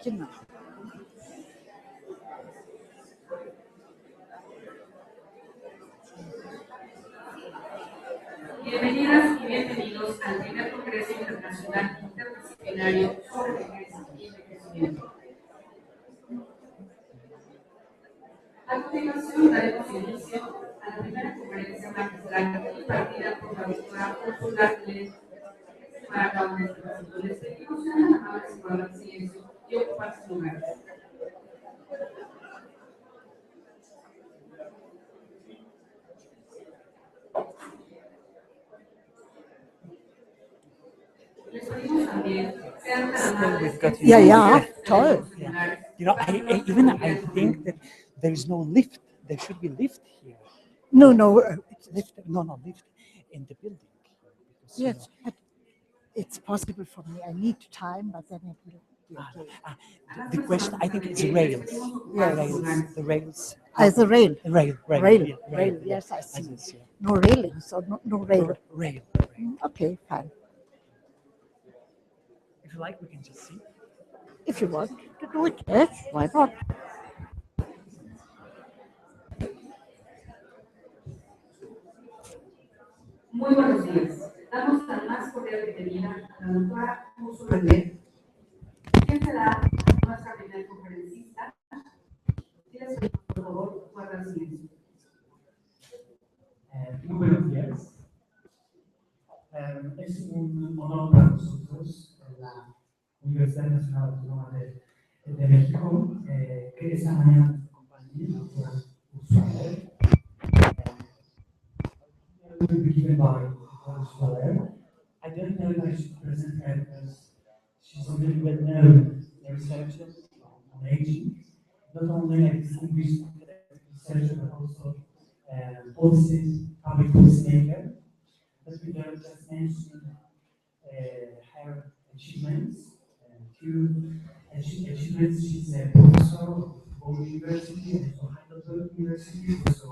Genau. Bienvenidas y bienvenidos al primer Congreso Internacional Interdisciplinario sobre Vejez y Envejecimiento. A continuación daremos inicio a la primera conferencia magistral impartida por la doctora Ursula Lehr para cada uno de nosotros. Les pedimos sean amables y guardar silencio y ocupar sus lugares. Les pedimos también sean tan amables. Ja, toll. You know, I think that there is no lift. There should be lift here. No, Lift in the building. Because, you yes, but it's possible for me. I need time, but then it will be okay. the question, I think, is rails. Yes. The rails. As a rail. Rail. Yes, I see. Yes, yeah. No railings or no rail. Rail. Okay, fine. If you like, we can just see. If you want to do it, yes, why not? Muy buenos días. Damos la más cordial bienvenida a la doctora Ursula Lehr, quien será nuestra primera conferencista. Y les pido, por favor, guardar silencio. Muy buenos días. Es un honor para nosotros, la Universidad Nacional Autónoma de México, que esta mañana nos acompañe la doctora Ursula Lehr. Will be given by Ursula Lehr. I don't know if I should present her because she's a very well-known researcher on aging, not only a distinguished researcher but also public policy maker. But we don't just mention her achievements. Two achievements: she's a professor of Bonn University and also Heidelberg University, also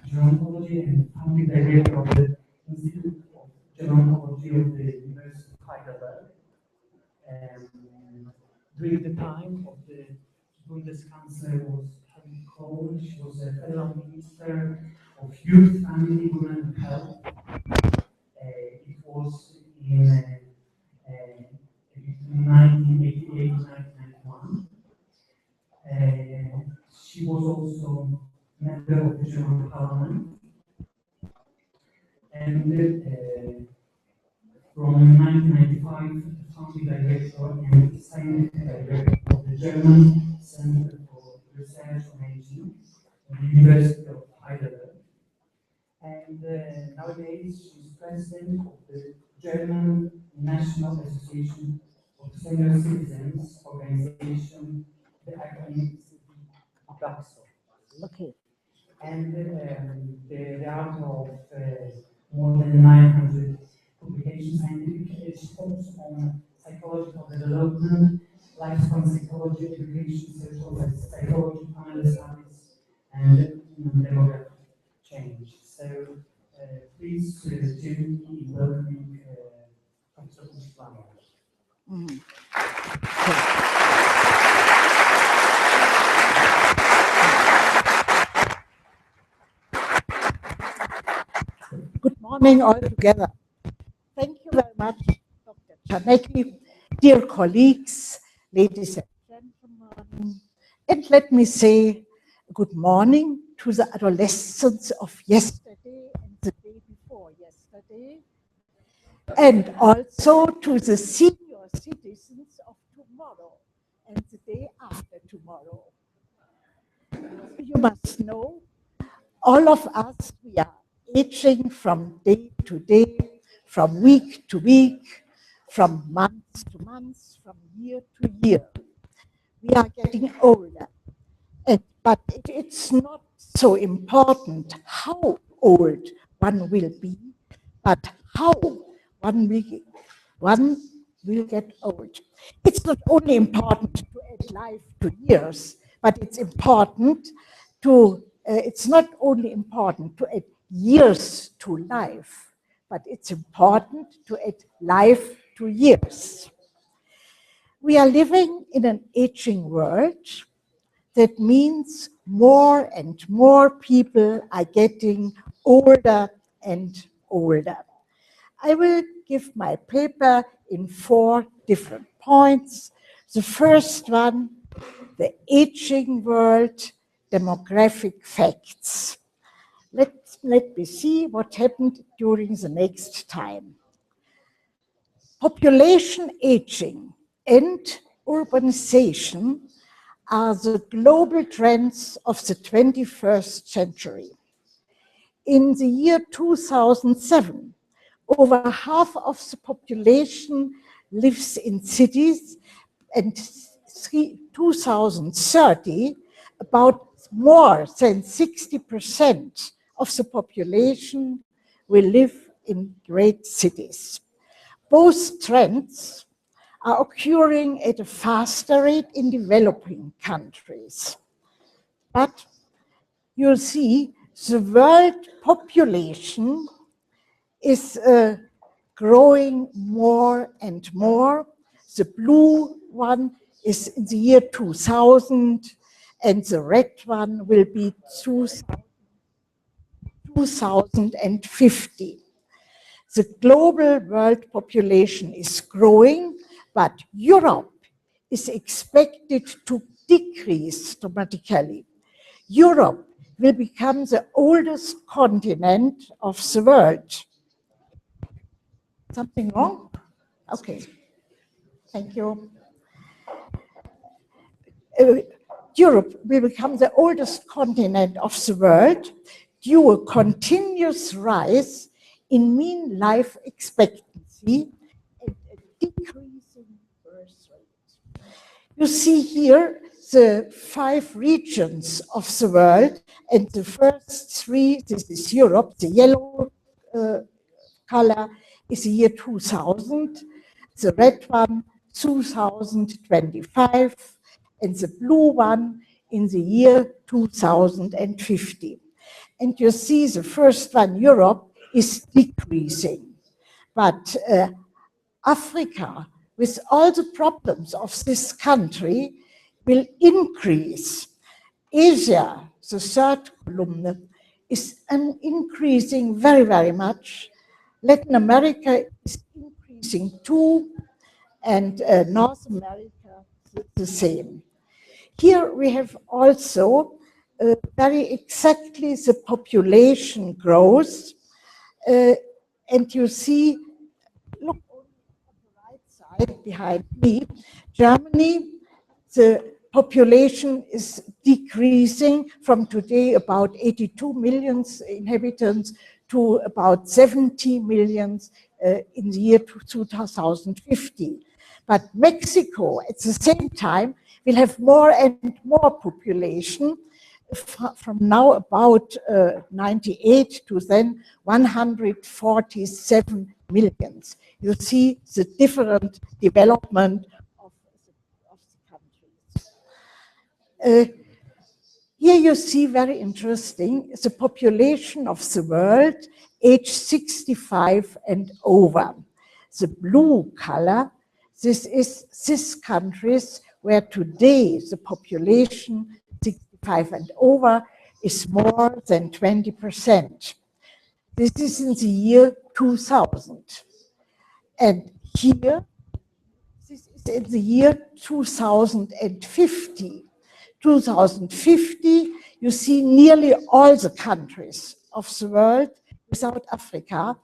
gerontology and founding director of the Institute of Gerontology of the University of Heidelberg. During the time of the Bundeskanzler was Helmut Kohl, she was a federal minister of Youth, Family, Women and Health. It was in between 1988 and 1991. She was also member of the German Parliament, and from 1995, founding director and scientific director of the German Center for Research on Aging at the University of Heidelberg. And nowadays, she's president of the German National Association of Senior Citizens organization, the acronym DAXO. Okay. And the author of more than 900 publications, scientific. She focuses on psychological development, lifespan psychology, education, social psychology, family studies, and demographic change. So please join me in welcoming Professor Ursula. Good morning all together. Thank you very much, Dr. Czarnecki, dear colleagues, ladies and gentlemen. And let me say good morning to the adolescents of yesterday and the day before yesterday, and also to the senior citizens of tomorrow and the day after tomorrow. You must know, all of us, we are aging from day to day, from week to week, from month to month, from year to year. We are getting older. But it's not so important how old one will be, but how one will get old. It's not only important to add life to years, but it's important to, it's not only important to add years to life, but it's important to add life to years. We are living in an aging world. That means more and more people are getting older and older. I will give my paper in 4 different points. The first one, the aging world, demographic facts. Let me see what happened during the next time. Population aging and urbanization are the global trends of the 21st century. In the year 2007, over half of the population lives in cities, and 2030, about more than 60% of the population will live in great cities. Both trends are occurring at a faster rate in developing countries. But you'll see the world population is growing more and more. The blue one is in the year 2000, and the red one will be 2050. The global world population is growing, but Europe is expected to decrease dramatically. Europe will become the oldest continent of the world. Something wrong? Okay, thank you. Europe will become the oldest continent of the world due to a continuous rise in mean life expectancy and a decreasing birth rate. You see here the 5 regions of the world, and the first 3, this is Europe, the yellow color is the year 2000, the red one 2025, and the blue one in the year 2050. And you see the first one, Europe, is decreasing. But Africa, with all the problems of this country, will increase. Asia, the third column, is increasing very, very much. Latin America is increasing too, and North America the same. Here we have also very exactly the population growth, and you see, look on the right side behind me, Germany, the population is decreasing from today about 82 million inhabitants to about 70 million in the year 2050. But Mexico, at the same time, will have more and more population, from now about 98 to then 147 million. You see the different development of the countries. Here you see, very interesting, the population of the world age 65 and over. The blue color, this is these countries where today the population 65 and over is more than 20%. This is in the year 2000. And here, this is in the year 2050. 2050, you see nearly all the countries of the world, without Africa,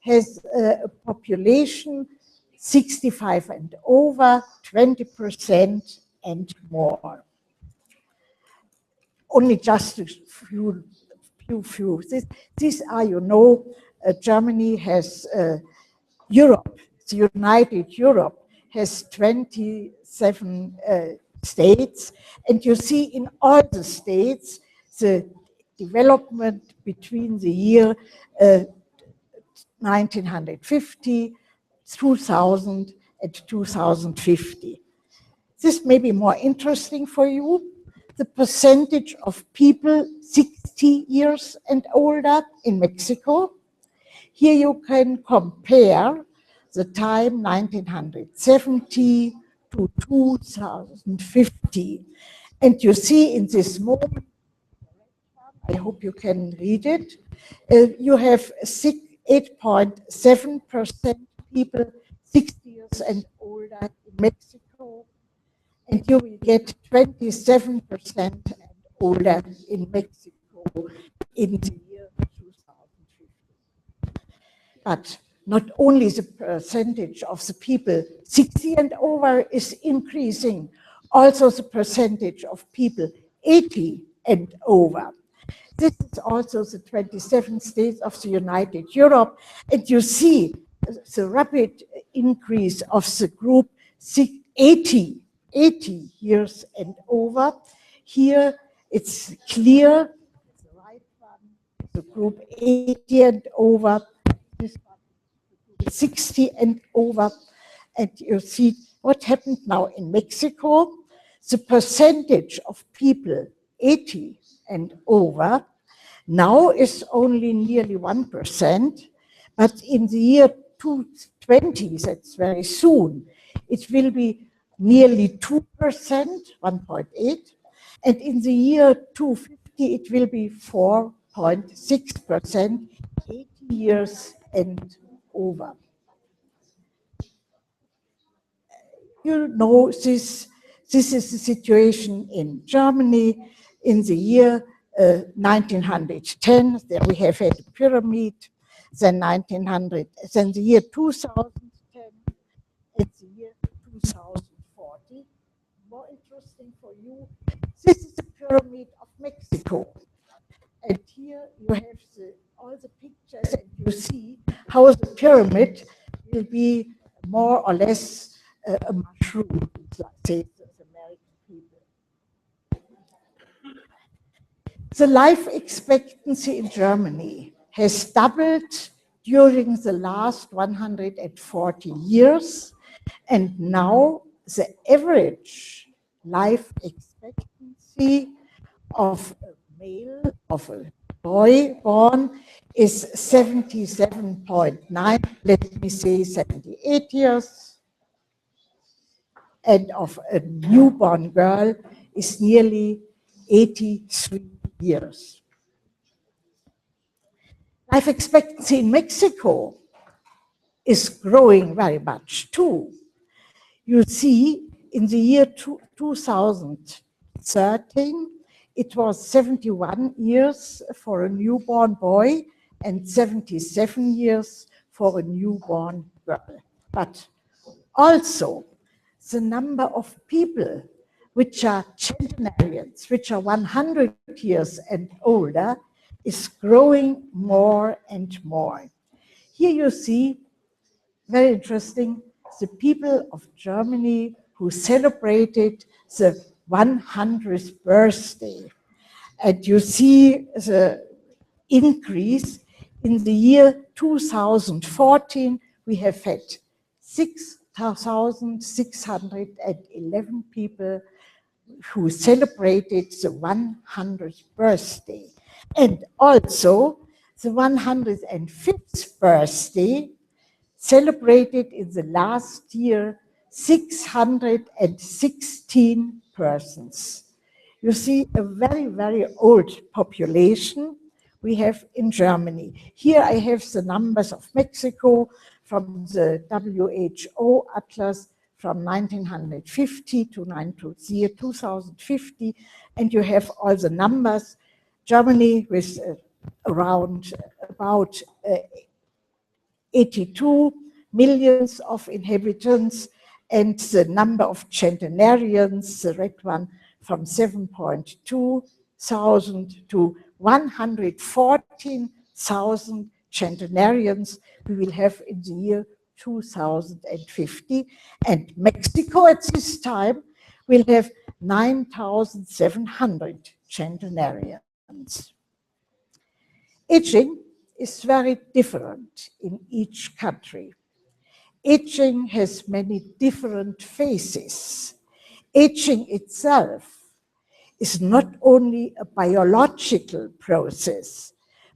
has a population 65 and over, 20% and more. Only just a few. These are, you know, Germany has Europe, the United Europe has 27 states, and you see in all the states the development between the year 1950, 2000 and 2050. This may be more interesting for you. The percentage of people 60 years and older in Mexico. Here you can compare the time 1970 to 2050. And you see in this moment, I hope you can read it, you have 8.7% people 60 years and older in Mexico, and you will get 27% and older in Mexico in the year 2050. But not only the percentage of the people 60 and over is increasing, also the percentage of people 80 and over. This is also the 27 states of the United Europe, and you see the rapid increase of the group 80 years and over. Here it's clear, the right one, the group 80 and over, this one 60 and over, and you see what happened now in Mexico. The percentage of people 80 and over now is only nearly 1%, but in the year 2020, that's very soon, it will be nearly 2%, 1.8, and in the year 2050, it will be 4.6%, 80 years and over. You know, this is the situation in Germany in the year 1910. There we have had a pyramid. Then then the year 2010, and the year 2040. More interesting for you, this is the pyramid of Mexico. And here you have all the pictures, and you see how the pyramid will be more or less a mushroom, say the American people. The life expectancy in Germany has doubled during the last 140 years, and now the average life expectancy of a male, of a boy born, is 77.9, let me say 78 years, and of a newborn girl is nearly 83 years. Life expectancy in Mexico is growing very much too. You see, in the year 2013, it was 71 years for a newborn boy and 77 years for a newborn girl. But also, the number of people which are centenarians, which are 100 years and older, is growing more and more. Here you see, very interesting, the people of Germany who celebrated the 100th birthday. And you see the increase. In the year 2014, we have had 6,611 people who celebrated the 100th birthday. And also the 105th birthday celebrated in the last year 616 persons. You see a very, very old population we have in Germany. Here I have the numbers of Mexico from the WHO Atlas from 1950 to the year 2050, and you have all the numbers. Germany with around about 82 millions of inhabitants, and the number of centenarians, the red one, from 7.2 thousand to 114,000 centenarians we will have in the year 2050. And Mexico at this time will have 9,700 centenarians. Aging is very different in each country. Aging has many different phases. Aging itself is not only a biological process,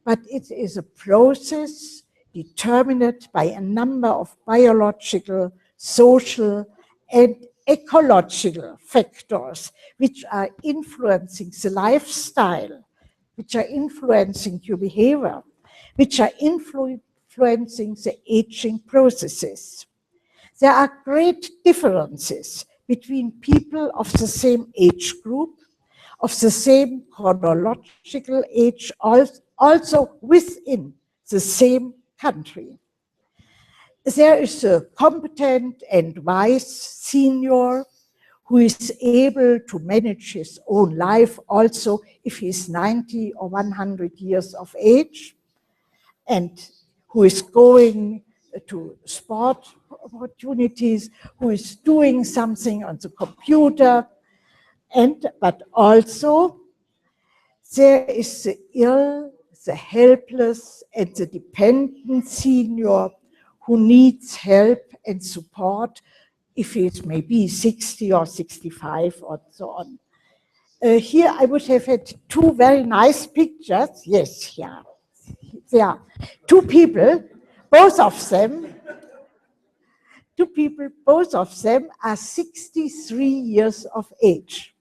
but it is a process determined by a number of biological, social, and ecological factors which are influencing the lifestyle, which are influencing your behavior, which are influencing the aging processes. There are great differences between people of the same age group, of the same chronological age, also within the same country. There is a competent and wise senior who is able to manage his own life also if he's 90 or 100 years of age, and who is going to sport opportunities, who is doing something on the computer, but also there is the ill, the helpless, and the dependent senior who needs help and support if he's maybe 60 or 65 or so on. Here I would have had two very nice pictures. Yes, yeah. There are two people, both of them are 63 years of age.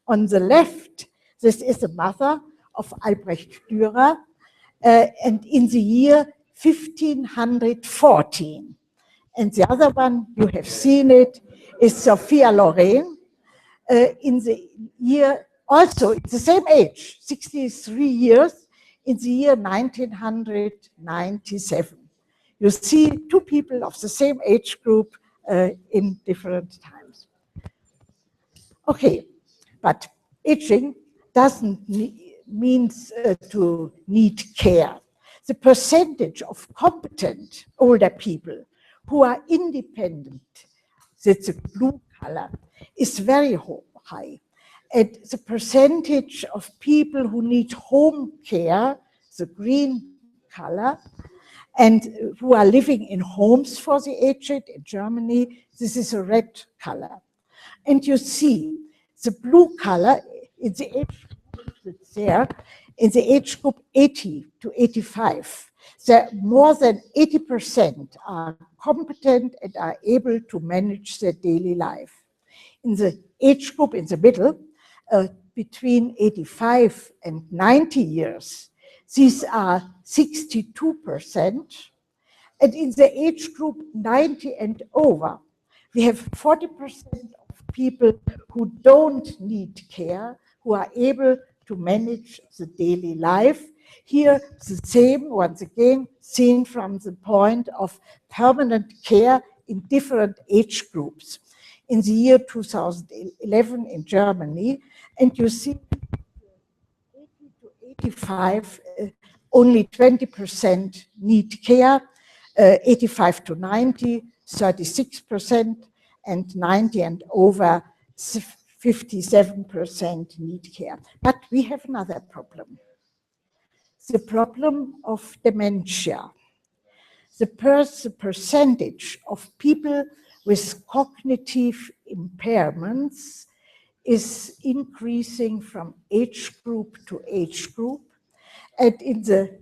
On the left, this is the mother of Albrecht Dürer, and in the year 1514. And the other one, you have seen it, is Sophia Loren, in the year, also it's the same age, 63 years, in the year 1997. You see two people of the same age group in different times. Okay, but aging doesn't mean to need care. The percentage of competent older people who are independent, that's the blue color, is very high. And the percentage of people who need home care, the green color, and who are living in homes for the aged in Germany, this is a red color. And you see the blue color in the age group that's there, in the age group 80 to 85. So more than 80% are competent and are able to manage their daily life. In the age group in the middle, between 85 and 90 years, these are 62%. And in the age group 90 and over, we have 40% of people who don't need care, who are able to manage the daily life. Here, the same, once again, seen from the point of permanent care in different age groups. In the year 2011 in Germany, and you see 80 to 85, only 20% need care, 85 to 90, 36%, and 90 and over, 57% need care. But we have another problem. The problem of dementia. The percentage of people with cognitive impairments is increasing from age group to age group. And in the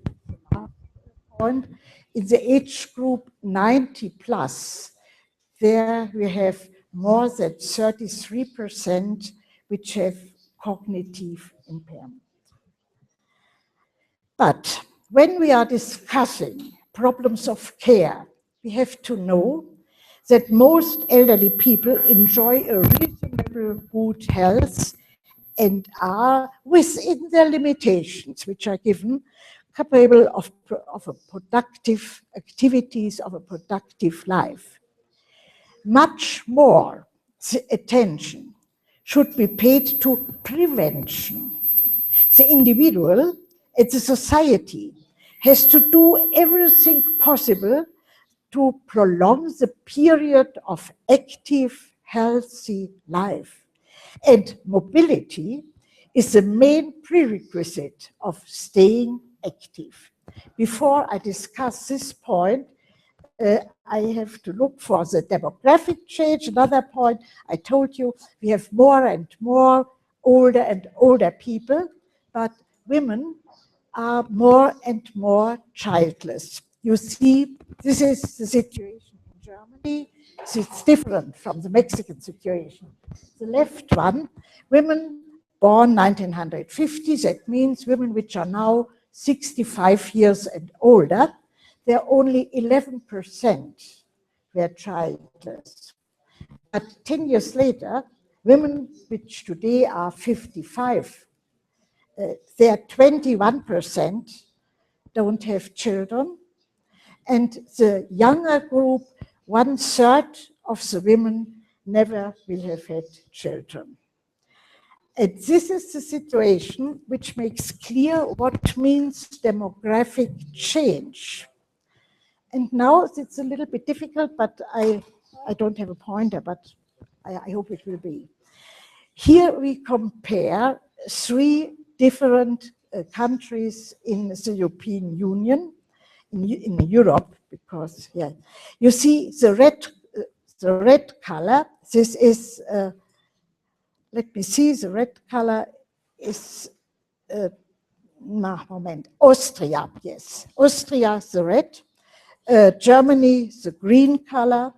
age group 90 plus, there we have more than 33% which have cognitive impairment. But when we are discussing problems of care, we have to know that most elderly people enjoy a reasonable good health and are within their limitations, which are given, capable of a productive activities, of a productive life. Much more attention should be paid to prevention. The individual and the society has to do everything possible to prolong the period of active, healthy life. And mobility is the main prerequisite of staying active. Before I discuss this point, I have to look for the demographic change. Another point, I told you, we have more and more older and older people, but women are more and more childless. You see, this is the situation in Germany, it's different from the Mexican situation. The left one, women born 1950, that means women which are now 65 years and older, they're only 11% were childless. But 10 years later, women which today are 55, they are 21% don't have children. And the younger group, 1/3 of the women never will have had children. And this is the situation which makes clear what means demographic change. And now it's a little bit difficult, but I don't have a pointer, but I hope it will be. Here we compare 3 different countries in the European Union, in Europe, because, yeah, you see the red color, this is, let me see, the red color is, Austria, yes. Austria, the red, Germany, the green color,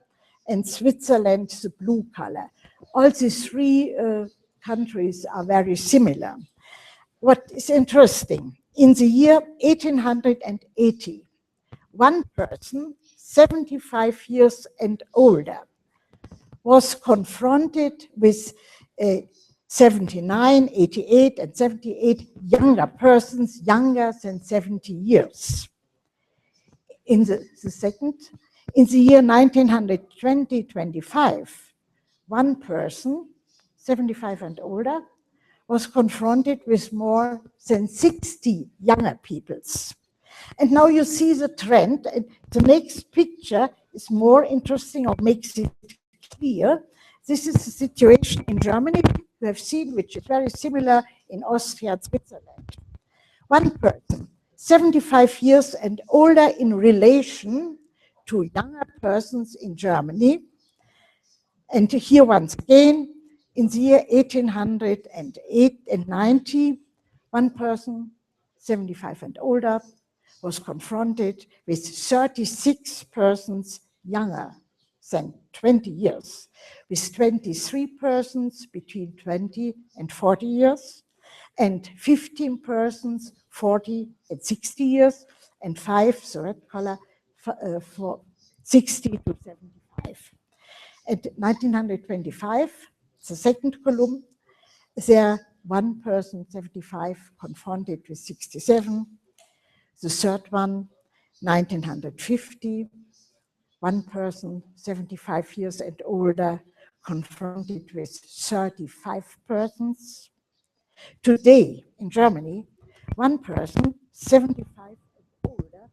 and Switzerland, the blue color. All these 3 countries are very similar. What is interesting, in the year 1880, one person, 75 years and older, was confronted with 79, 88, and 78 younger persons, younger than 70 years. In the year 1920-25, one person, 75 and older, was confronted with more than 60 younger peoples. And now you see the trend, and the next picture is more interesting or makes it clear. This is the situation in Germany you have seen, which is very similar in Austria and Switzerland. One person, 75 years and older in relation to younger persons in Germany. And here once again, in the year 1890, one person, 75 and older, was confronted with 36 persons younger than 20 years, with 23 persons between 20 and 40 years, and 15 persons 40 and 60 years, and 5, the red color, for 60 to 75. At 1925, the second column, there one person, 75, confronted with 67. The third one, 1950, one person, 75 years and older, confronted with 35 persons. Today, in Germany, one person, 75 and older,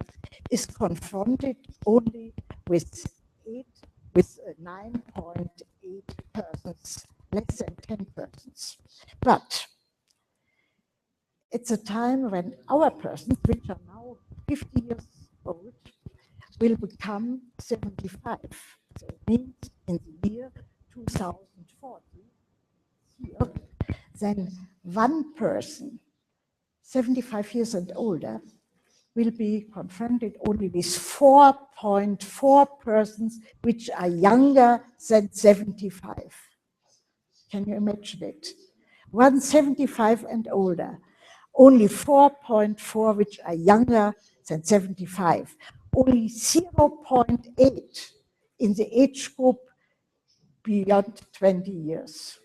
is confronted only with 9.8 persons, less than 10 persons. But it's a time when our persons, which are now 50 years old, will become 75. So it means in the year 2040, here, then one person, 75 years and older, will be confronted only with 4.4 persons which are younger than 75. Can you imagine it? 175 and older, only 4.4 which are younger than 75. Only 0.8 in the age group beyond 20 years.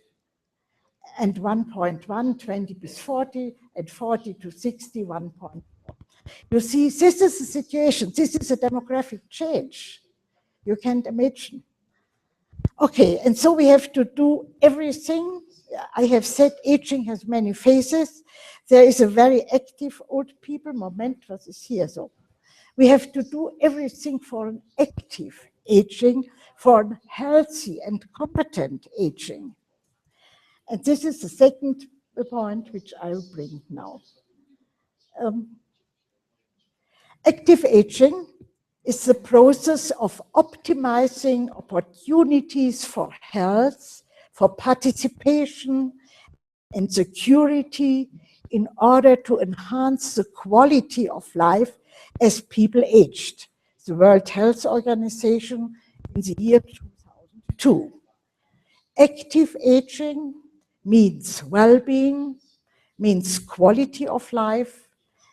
And 1.1, 20 to 40, and 40 to 60, 1.4. You see, this is the situation. This is a demographic change. You can't imagine. Okay, and so we have to do everything. I have said aging has many phases. There is a very active old people moment, what is here. So we have to do everything for an active aging, for a healthy and competent aging. And this is the second point which I will bring now. Active aging is the process of optimizing opportunities for health, for participation and security in order to enhance the quality of life as people aged. The World Health Organization in the year 2002. Active aging means well-being, means quality of life,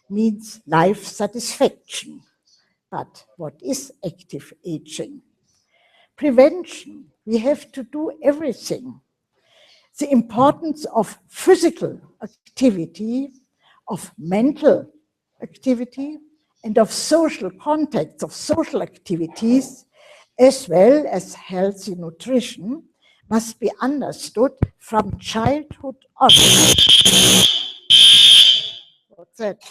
means life satisfaction. But what is active aging? Prevention. We have to do everything. The importance of physical activity, of mental activity, and of social contacts, of social activities, as well as healthy nutrition, must be understood from childhood on. What's that?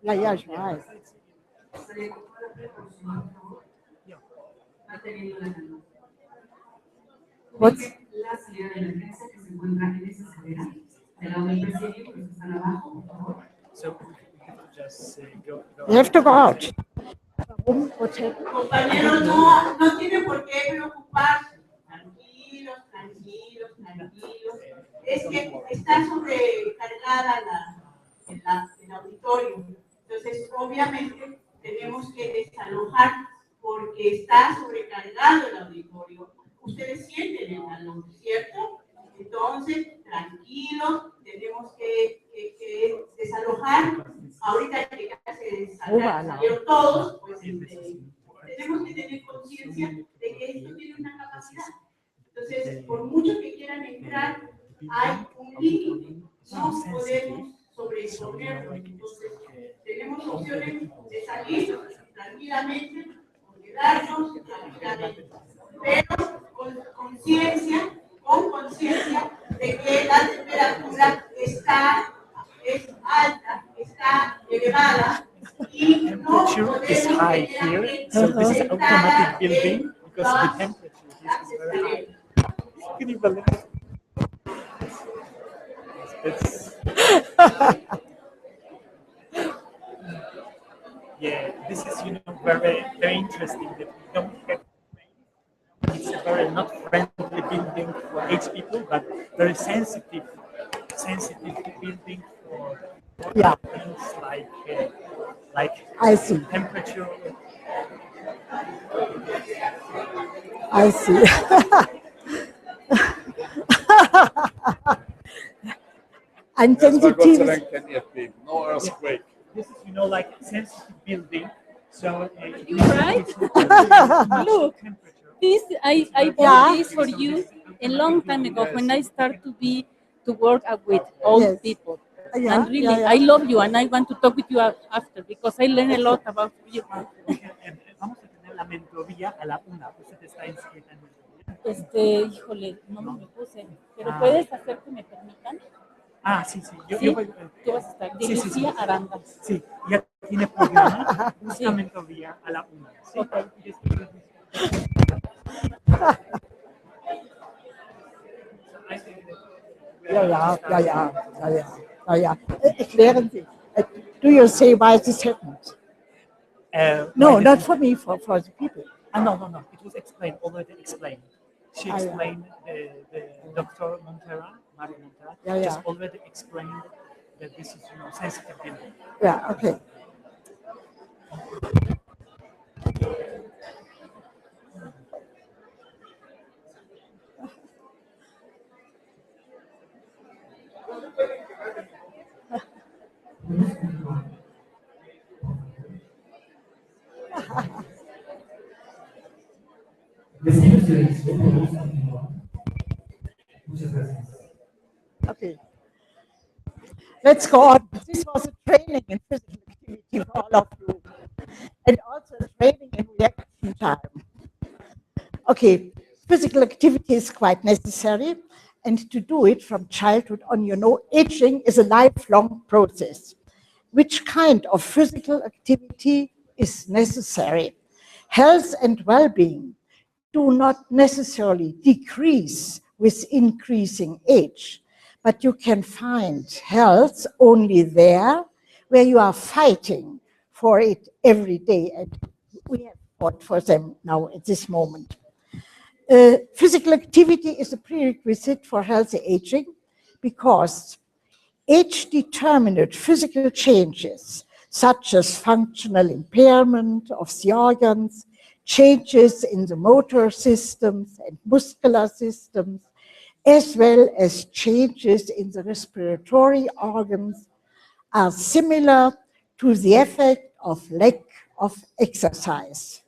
Ja, ich weiß. What's La salida de emergencia que se encuentra en esa escalera, del lado del presidio, los que están abajo, por favor. So we have to just go You have to go out. Compañeros, no tiene por qué preocuparse. Tranquilos, tranquilos, tranquilos. Es que está sobrecargada el auditorio. Entonces, obviamente, tenemos que desalojar porque está sobrecargado el auditorio. Ustedes sienten el calor, ¿cierto? Entonces, tranquilos, tenemos que desalojar. Ahorita que ya se salieron todos, pues tenemos que tener conciencia de que esto tiene una capacidad. Entonces, por mucho que quieran entrar, hay un límite. No podemos sobreponernos. Entonces, tenemos opciones de salir tranquilamente, o quedarnos tranquilamente. Pero con conciencia de que la temperatura es alta, está elevada y no temperature is high here, so this is automatic building because the temperature is very high. Can you believe it? It's yeah, this is very interesting that we don't have. It's a very not friendly building for age people, but very sensitive building for Yeah. things like I see. temperature. I see. And Das war Gott sei sensitive. Dank kein Erdbeben, no earthquake. This is, like sensitive building. So You right? Look, this I bought this for you a long time ago when I started to work with old Yes. people. Yeah, And really, yeah, yeah. I love you and I want to talk with you after because I learn a lot about you. Vamos a tener la mentoría a la 1. Usted está inscrita en mentoría. Híjole, no me puse. Pero puedes hacer que me permitan. Ah, sí. Sí, tú vas a estar. De Lucía Aranda. Sí, ya tiene programa. Busca mentoría a la 1. ¿Sí? Okay. Ja. Erklären Sie. Do you say why this happened? No, not for me, for the people. No. It was already explained. She explained, the Dr. Montera, Maria Montera, just already explained that this is, sensitive building. Yeah, okay. Okay. Let's go on. This was a training in physical activity for all of you. And also a training in reaction time. Okay, physical activity is quite necessary. And to do it from childhood on, aging is a lifelong process. Which kind of physical activity is necessary? Health and well-being do not necessarily decrease with increasing age, but you can find health only there where you are fighting for it every day. And we have fought for them now at this moment. Physical activity is a prerequisite for healthy aging because age-determinate physical changes, such as functional impairment of the organs, changes in the motor systems and muscular systems, as well as changes in the respiratory organs, are similar to the effect of lack of exercise.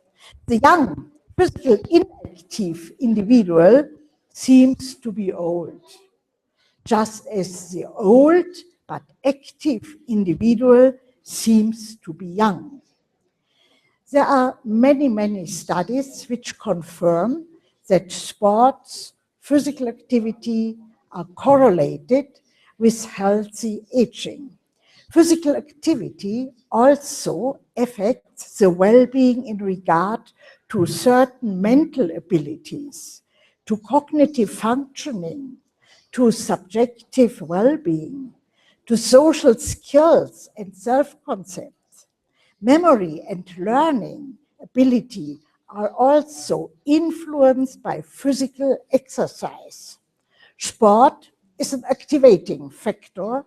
The young, physical inactive individual seems to be old, just as the old but active individual seems to be young. There are many, many studies which confirm that sports, physical activity are correlated with healthy aging. Physical activity also affects the well-being in regard to certain mental abilities, to cognitive functioning, to subjective well-being, to social skills and self-concepts. Memory and learning ability are also influenced by physical exercise. Sport is an activating factor,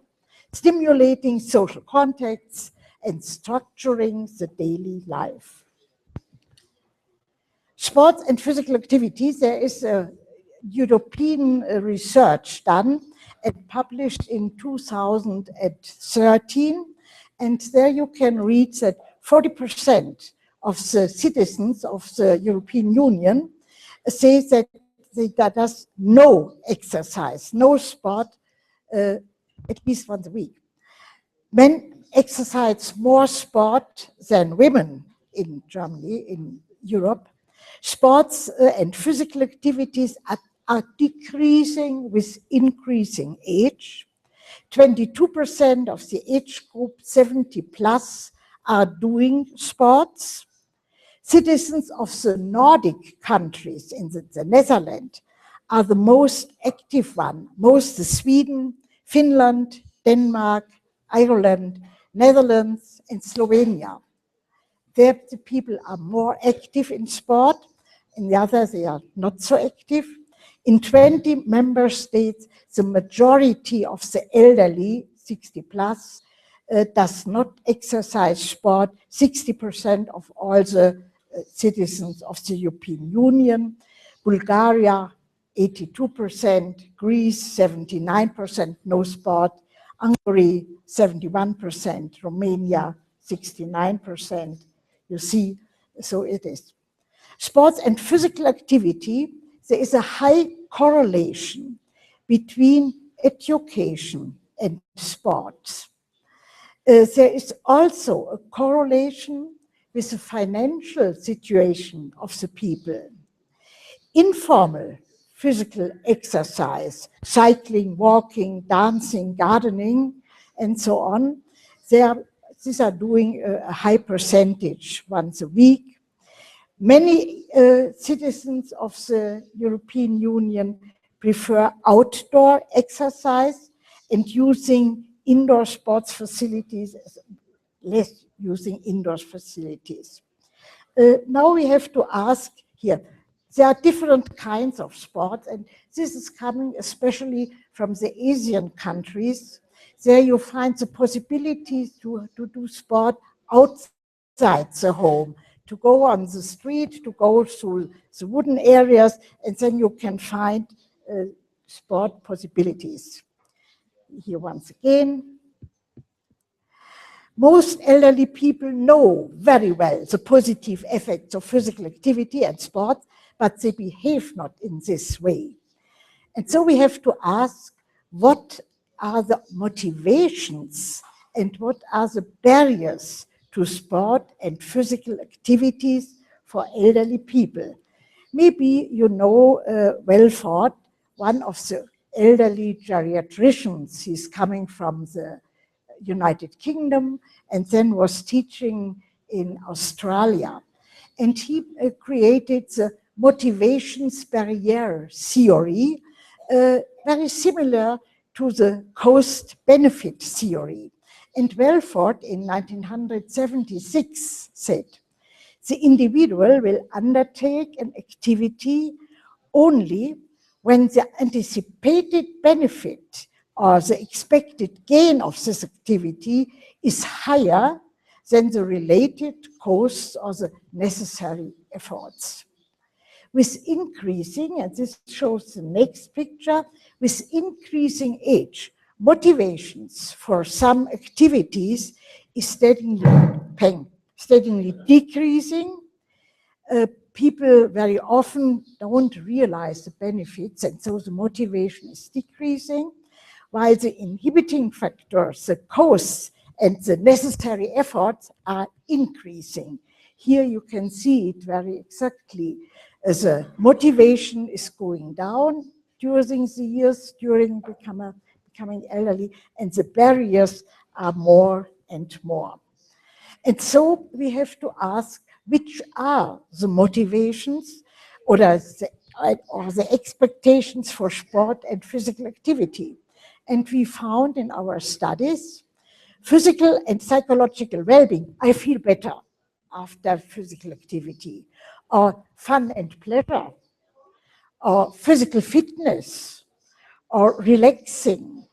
stimulating social contacts and structuring the daily life. Sports and physical activities, there is a European research done and published in 2013, and there you can read that 40% of the citizens of the European Union say that there does no exercise, no sport, at least once a week. Men exercise more sport than women in Germany, in Europe. Sports and physical activities are decreasing with increasing age. 22% of the age group 70 plus are doing sports. Citizens of the Nordic countries in the Netherlands are the most active one, most Sweden, Finland, Denmark, Ireland, Netherlands, and Slovenia. There the people are more active in sport, in the others they are not so active. In 20 member states, the majority of the elderly, 60 plus, does not exercise sport. 60% of all the citizens of the European Union. Bulgaria, 82%, Greece, 79%, no sport. Hungary, 71%, Romania, 69%. You see, so it is. Sports and physical activity, there is a high correlation between education and sports. There is also a correlation with the financial situation of the people. Informal physical exercise, cycling, walking, dancing, gardening, and so on, these are doing a high percentage once a week. Many citizens of the European Union prefer outdoor exercise and using indoor sports facilities, less using indoor facilities. Now we have to ask here, there are different kinds of sports, and this is coming especially from the Asian countries. There you find the possibilities to do sport outside the home, to go on the street, to go through the wooden areas, and then you can find sport possibilities. Here once again. Most elderly people know very well the positive effects of physical activity and sport, but they behave not in this way. And so we have to ask, what are the motivations and what are the barriers to sport and physical activities for elderly people? Maybe you know Welford, one of the elderly geriatricians. He's coming from the United Kingdom and then was teaching in Australia. And he created the motivations barrier theory, very similar to the cost-benefit theory. And Welford in 1976 said, the individual will undertake an activity only when the anticipated benefit or the expected gain of this activity is higher than the related costs or the necessary efforts. With increasing, and this shows the next picture, with increasing age, motivations for some activities is steadily decreasing. People very often don't realize the benefits, and so the motivation is decreasing, while the inhibiting factors, the costs, and the necessary efforts are increasing. Here you can see it very exactly. As the motivation is going down during the years, during becoming elderly, and the barriers are more and more. And so we have to ask, which are the motivations or the expectations for sport and physical activity? And we found in our studies, physical and psychological well-being. I feel better after physical activity, or fun and pleasure, or physical fitness, or relaxing,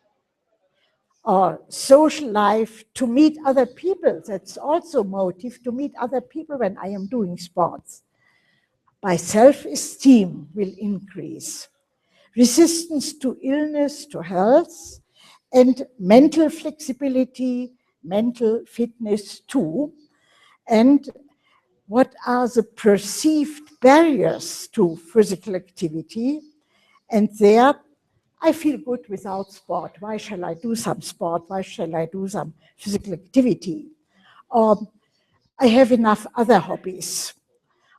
or social life, to meet other people. That's also motive, to meet other people when I am doing sports. My self-esteem will increase. Resistance to illness, to health, and mental flexibility, mental fitness too. And what are the perceived barriers to physical activity? And there, I feel good without sport. Why shall I do some sport? Why shall I do some physical activity? I have enough other hobbies.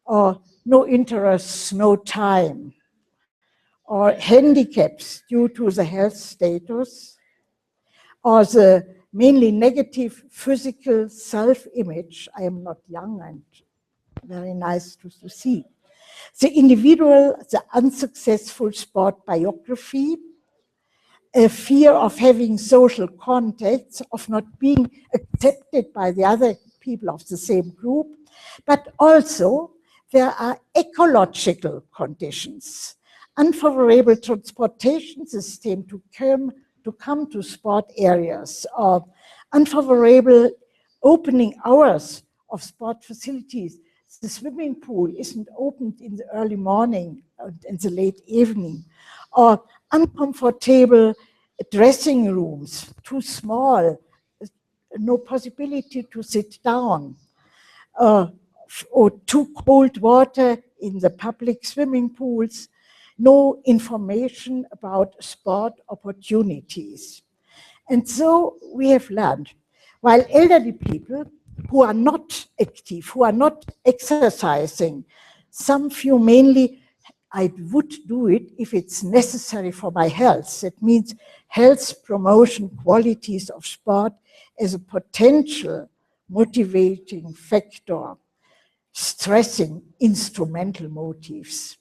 Or no interest, no time. Or handicaps due to the health status. Or the mainly negative physical self-image. I am not young and very nice to see. The individual, the unsuccessful sport biography, a fear of having social contacts, of not being accepted by the other people of the same group, but also there are ecological conditions, unfavorable transportation system to come to sport areas, or unfavorable opening hours of sport facilities. The swimming pool isn't opened in the early morning and in the late evening, or uncomfortable dressing rooms, too small, no possibility to sit down, or too cold water in the public swimming pools, no information about sport opportunities. And so we have learned, while elderly people who are not active, who are not exercising, some few mainly, I would do it if it's necessary for my health. That means health promotion qualities of sport as a potential motivating factor, stressing instrumental motives.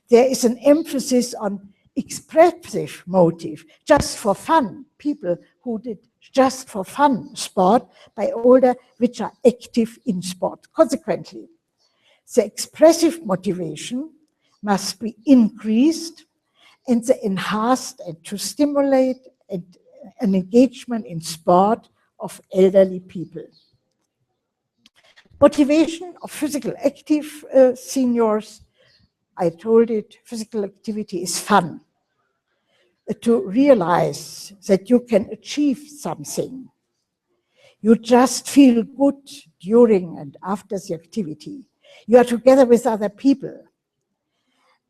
There is an emphasis on expressive motive, just for fun, people who did just for fun sport by older, which are active in sport. Consequently, the expressive motivation must be increased and the enhanced and to stimulate an engagement in sport of elderly people. Motivation of physical active seniors, I told it, physical activity is fun. To realize that you can achieve something. You just feel good during and after the activity. You are together with other people.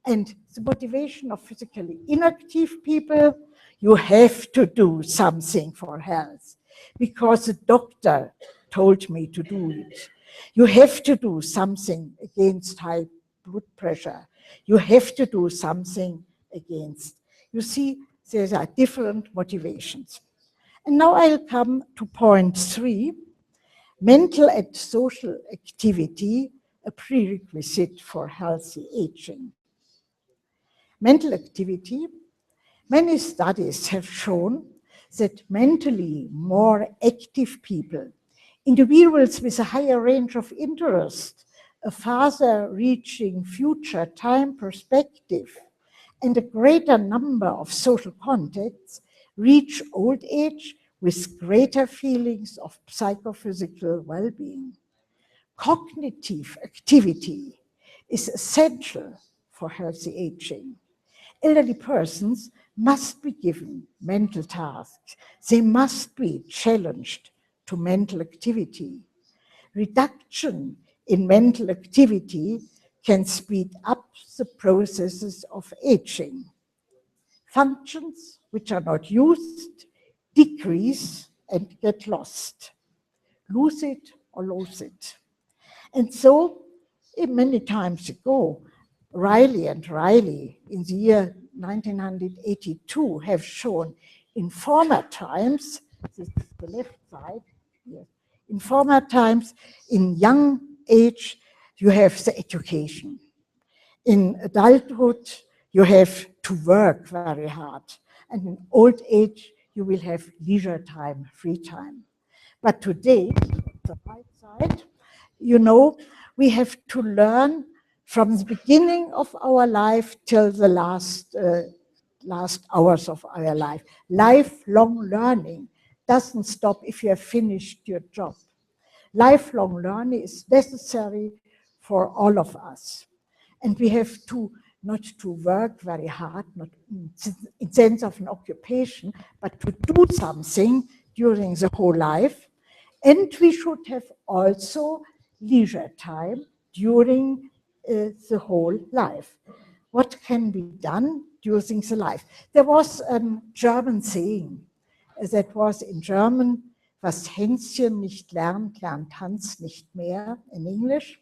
And the motivation of physically inactive people, you have to do something for health because the doctor told me to do it. You have to do something against high blood pressure. You have to do something against. You see, there are different motivations. And now I'll come to point 3, mental and social activity, a prerequisite for healthy aging. Mental activity Many studies have shown that mentally more active people, individuals with a higher range of interest, a farther reaching future time perspective, and a greater number of social contacts reach old age with greater feelings of psychophysical well-being. Cognitive activity is essential for healthy aging. Elderly persons must be given mental tasks. They must be challenged to mental activity. Reduction in mental activity can speed up the processes of aging. Functions which are not used decrease and get lost. Lose it or lose it. And so, many times ago, Riley and Riley in the year 1982 have shown in former times, this is the left side, yes, in former times, in young age, you have the education. In adulthood, you have to work very hard. And in old age, you will have leisure time, free time. But today, the right side, you know, we have to learn from the beginning of our life till the last hours of our life. Lifelong learning doesn't stop if you have finished your job. Lifelong learning is necessary for all of us. And we have to not to work very hard, not in sense of an occupation, but to do something during the whole life. And we should have also leisure time during the whole life. What can be done during the life? There was a German saying that was in German, was Hänschen nicht lernt, lernt Hans nicht mehr, in English.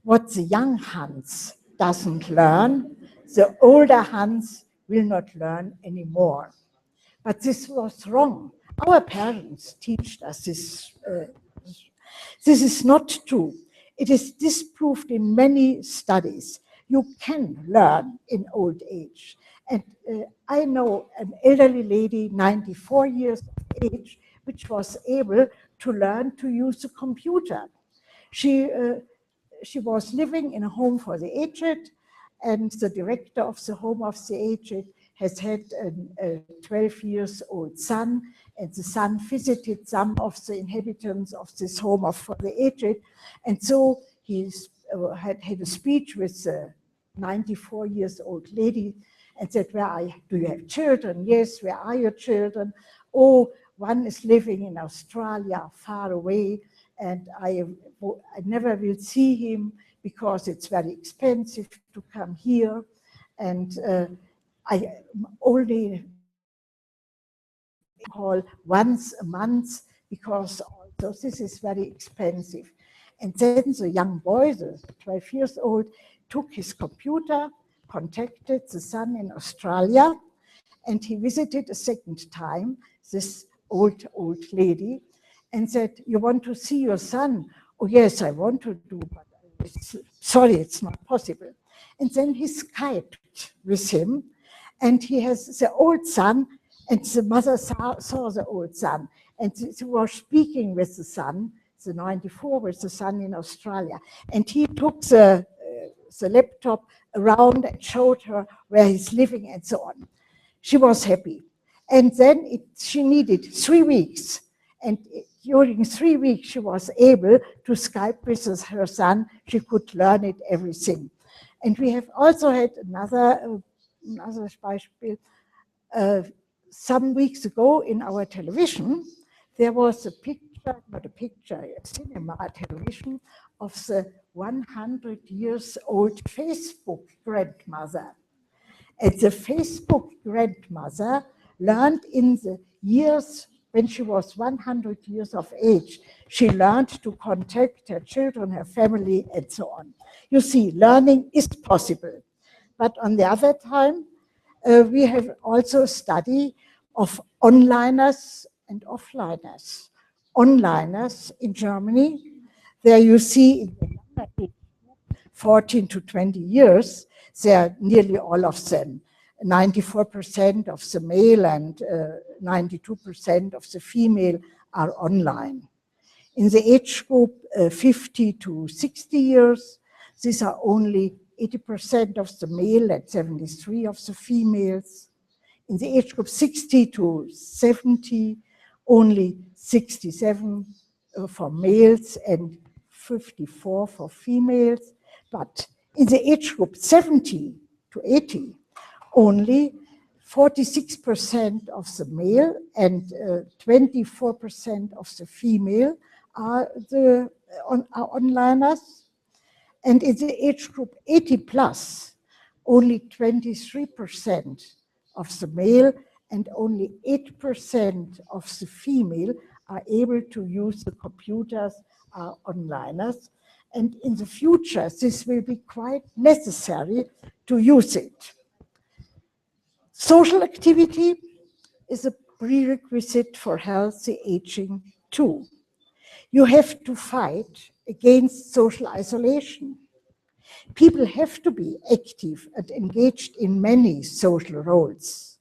What the young Hans doesn't learn, the older Hans will not learn anymore. But this was wrong. Our parents teach us this. This is not true. It is disproved in many studies. You can learn in old age. And I know an elderly lady, 94 years of age, which was able to learn to use a computer. She was living in a home for the aged, and the director of the home of the aged has had a 12-year-old son, and the son visited some of the inhabitants of this home for the aged, and so he had a speech with the 94-year-old lady and said, do you have children? Yes, where are your children? Oh, one is living in Australia, far away, and I never will see him because it's very expensive to come here, and I only call once a month because also this is very expensive. And then the young boy, the 12 years old, took his computer, contacted the son in Australia, and he visited a second time this old lady and said, you want to see your son? Oh yes, I want to do, but sorry, it's not possible. And then he Skyped with him, and he has the old son, and the mother saw the old son, and he was speaking with the son, the 94 with the son in Australia. And he took the laptop around and showed her where he's living and so on. She was happy. And then she needed 3 weeks. And during 3 weeks, she was able to Skype with her son. She could learn it, everything. And we have also had another Beispiel. Some weeks ago in our television, there was a picture, not a picture, a cinema television of the 100-year-old Facebook grandmother. And the Facebook grandmother learned in the years when she was 100 years of age, she learned to contact her children, her family, and so on. You see, learning is possible. But on the other time, we have also a study of onliners and offliners. Onliners in Germany, there you see in the younger age, 14 to 20 years, they are nearly all of them 94% of the male and 92% of the female are online. In the age group 50 to 60 years, these are only 80% of the male and 73% of the females. In the age group 60 to 70, only 67 for males and 54 for females. But in the age group 70 to 80, only 46% of the male and 24% of the female are onliners. And in the age group 80 plus, only 23% of the male and only 8% of the female are able to use the computers, are onliners. And in the future, this will be quite necessary to use it. Social activity is a prerequisite for healthy aging too. You have to fight against social isolation. People have to be active and engaged in many social roles.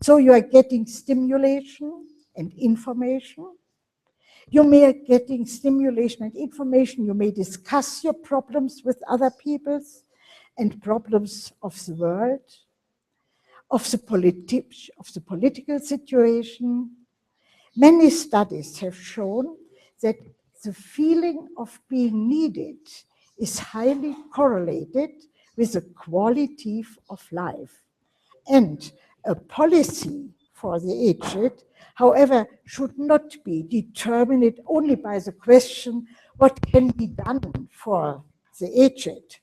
So you are getting stimulation and information. You may be getting stimulation and information. You may discuss your problems with other people and problems of the world, of the political situation. Many studies have shown that the feeling of being needed is highly correlated with the quality of life. And a policy for the aged, however, should not be determined only by the question, what can be done for the aged?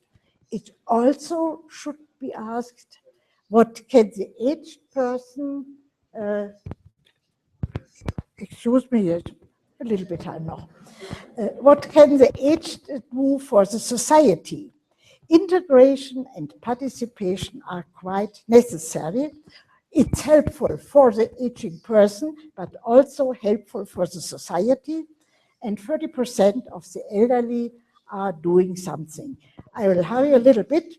It also should be asked, what can the aged person, excuse me, a little bit I know. What can the aged do for the society? Integration and participation are quite necessary. It's helpful for the aging person, but also helpful for the society. And 30% of the elderly are doing something. I will hurry a little bit.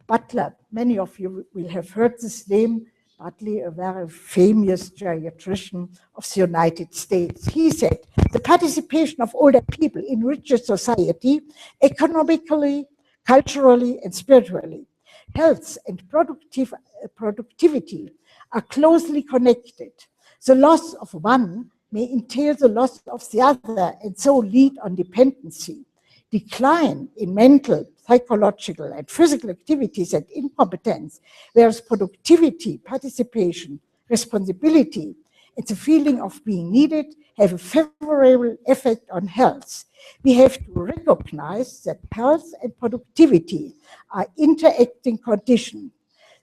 Butler, many of you will have heard this name. Butler, a very famous geriatrician of the United States. He said, the participation of older people enriches society economically, culturally, and spiritually. Health and productivity are closely connected. The loss of one may entail the loss of the other and so lead on dependency. Decline in mental, psychological, and physical activities and incompetence, whereas productivity, participation, responsibility, and the feeling of being needed have a favorable effect on health. We have to recognize that health and productivity are interacting conditions.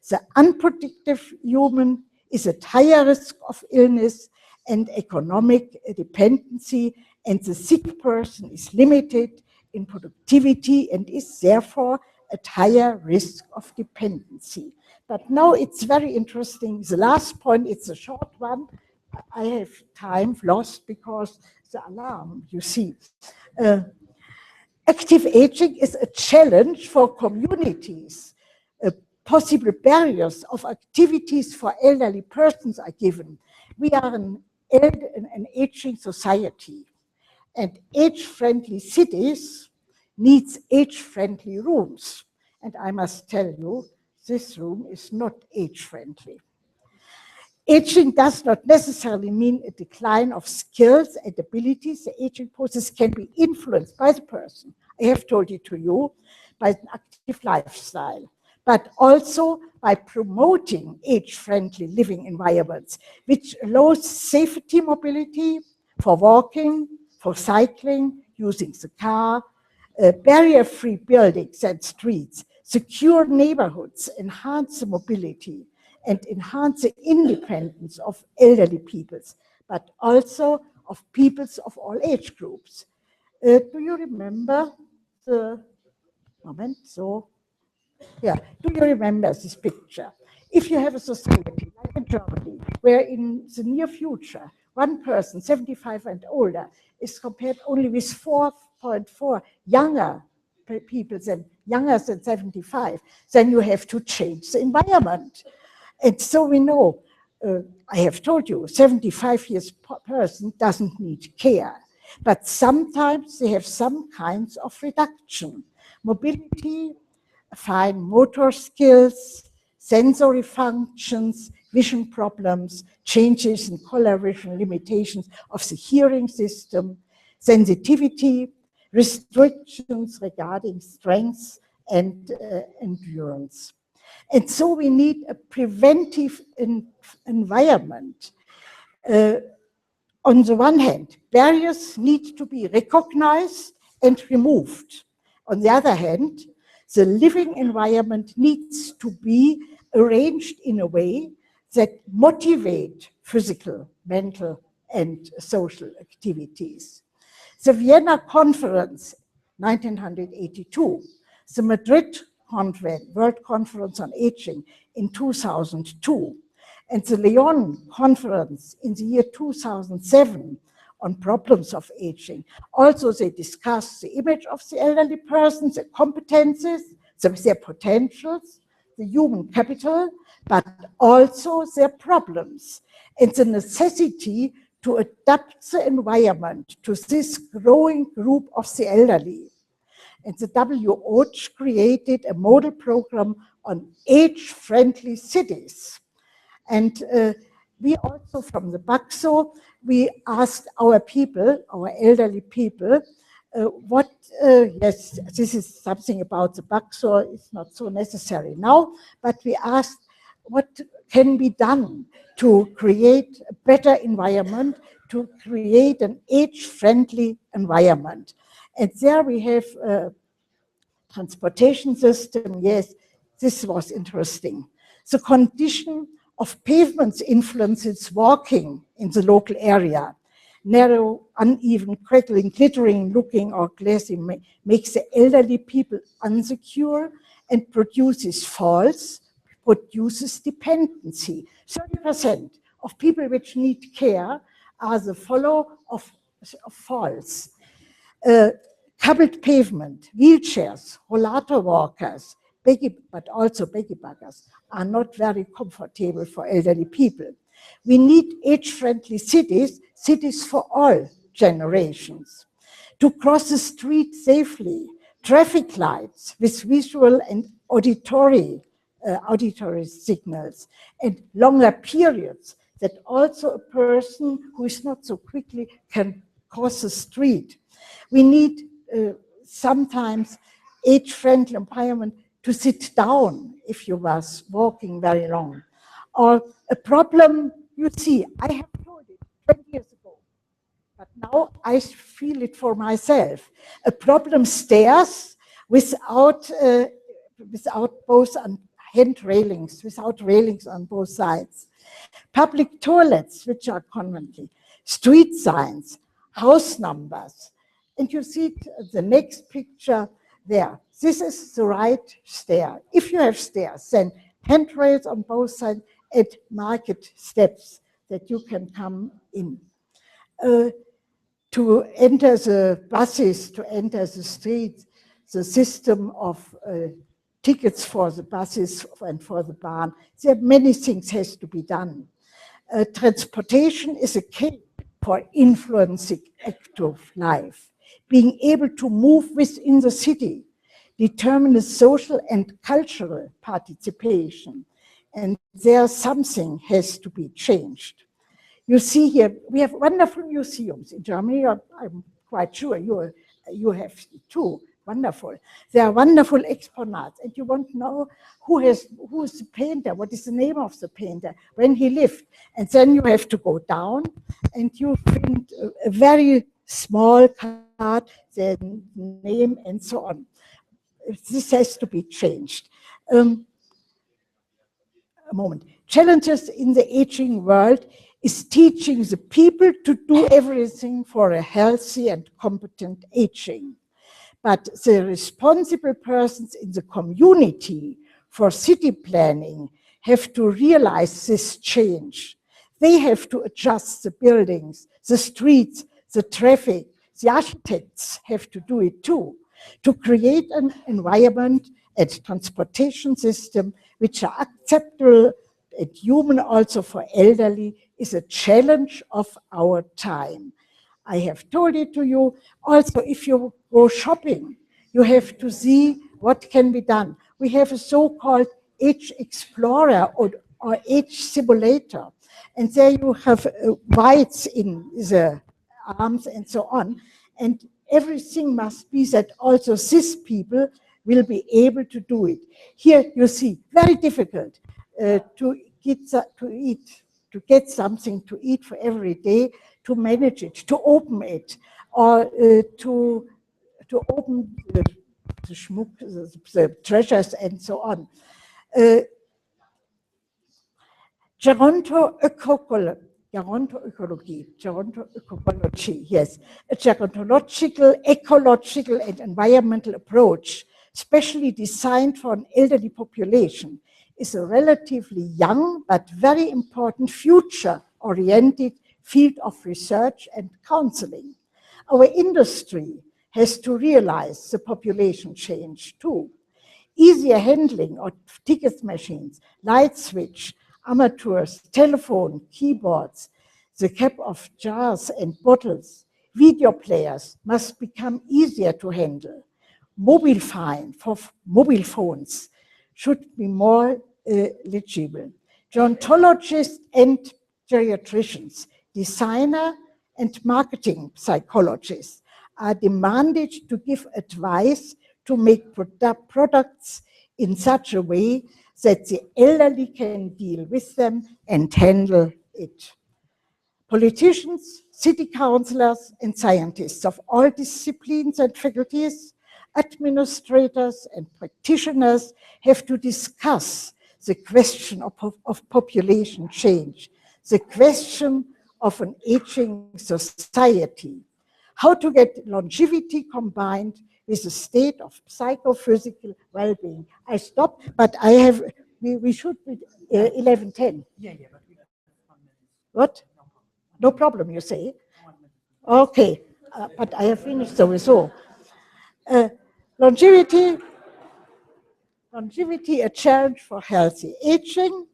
The unproductive human is at higher risk of illness and economic dependency, and the sick person is limited in productivity and is therefore at higher risk of dependency. But now it's very interesting. The last point, it's a short one. I have time lost because the alarm, you see. Active aging is a challenge for communities. Possible barriers of activities for elderly persons are given. We are an aging society, and age-friendly cities needs age-friendly rooms. And I must tell you, this room is not age-friendly. Aging does not necessarily mean a decline of skills and abilities. The aging process can be influenced by the person, I have told it to you, by an active lifestyle, but also by promoting age-friendly living environments, which allows safety mobility for walking, for cycling, using the car, barrier-free buildings and streets, secure neighborhoods, enhance the mobility, and enhance the independence of elderly peoples, but also of peoples of all age groups. Do you remember the moment? So, yeah, do you remember this picture? If you have a society like in Germany, where in the near future, one person, 75 and older, is compared only with 4.4 younger people than younger than 75, then you have to change the environment. And so we know, I have told you, 75 years person doesn't need care, but sometimes they have some kinds of reduction. Mobility, fine motor skills, sensory functions, vision problems, changes in color vision, limitations of the hearing system, sensitivity, restrictions regarding strength and endurance. And so we need a preventive environment. On the one hand, barriers need to be recognized and removed. On the other hand, the living environment needs to be arranged in a way that motivate physical, mental, and social activities. The Vienna Conference, 1982, the Madrid World Conference on Aging in 2002, and the Lyon Conference in the year 2007 on problems of aging. Also, they discussed the image of the elderly person, their competences, their potentials, the human capital, but also their problems and the necessity to adapt the environment to this growing group of the elderly. And the WHO created a model program on age-friendly cities. And we also, from the BAXO, we asked our people, our elderly people, yes, this is something about the BAXO, it's not so necessary now, but we asked what can be done to create a better environment, to create an age-friendly environment. And there we have a transportation system. Yes, this was interesting. The condition of pavements influences walking in the local area. Narrow, uneven, crackling, glittering looking or glassy makes the elderly people insecure and produces falls, produces dependency. 30% of people which need care are the follow of falls. Cobbled pavement, wheelchairs, rollator walkers, but also baggy-buggers are not very comfortable for elderly people. We need age-friendly cities, cities for all generations. To cross the street safely, traffic lights with visual and auditory signals, and longer periods that also a person who is not so quickly can cross the street. We need sometimes age-friendly environment to sit down if you was walking very long. Or a problem, you see, I have told it 20 years ago, but now I feel it for myself. A problem stairs without both hand railings, without railings on both sides. Public toilets, which are conveniently, street signs, house numbers. And you see the next picture there. This is the right stair. If you have stairs, then handrails on both sides and market steps that you can come in. To enter the buses, to enter the streets, the system of tickets for the buses and for the bahn, there are many things has to be done. Transportation is a key for influencing active life. Being able to move within the city determines social and cultural participation. And there something has to be changed. You see here, we have wonderful museums in Germany. I'm quite sure you have too. Wonderful. There are wonderful exponats, and you want to know who is the painter, what is the name of the painter, when he lived. And then you have to go down, and you find a very small card, the name, and so on. This has to be changed. A moment. Challenges in the aging world is teaching the people to do everything for a healthy and competent aging. But the responsible persons in the community for city planning have to realize this change. They have to adjust the buildings, the streets, the traffic. The architects have to do it too. to create an environment and transportation system which are acceptable and human also for elderly is a challenge of our time. I have told it to you. Also, if you go shopping, you have to see what can be done. We have a so-called Age Explorer or Age Simulator. And there you have whites in the arms and so on. And everything must be that also cis people will be able to do it. Here you see, very difficult to get something to eat for every day, to manage it, to open it, or to open the schmuck, the treasures and so on. Gerontology, yes. A gerontological, ecological, and environmental approach, specially designed for an elderly population, is a relatively young but very important future-oriented field of research and counseling. Our industry has to realize the population change too. Easier handling of ticket machines, light switch, armatures, telephone, keyboards, the cap of jars and bottles, video players must become easier to handle. Mobile phones should be more legible. Gerontologists and geriatricians, designer and marketing psychologists are demanded to give advice to make products in such a way that the elderly can deal with them and handle it. Politicians, city councillors, and scientists of all disciplines and faculties, administrators and practitioners have to discuss the question of population change, the question of an aging society, how to get longevity combined with a state of psychophysical well-being. I stopped, but I have, we should be 11:10. Yeah, but we have 1 minute. What? No problem, you say? Okay, but I have finished sowieso. Longevity, a challenge for healthy aging.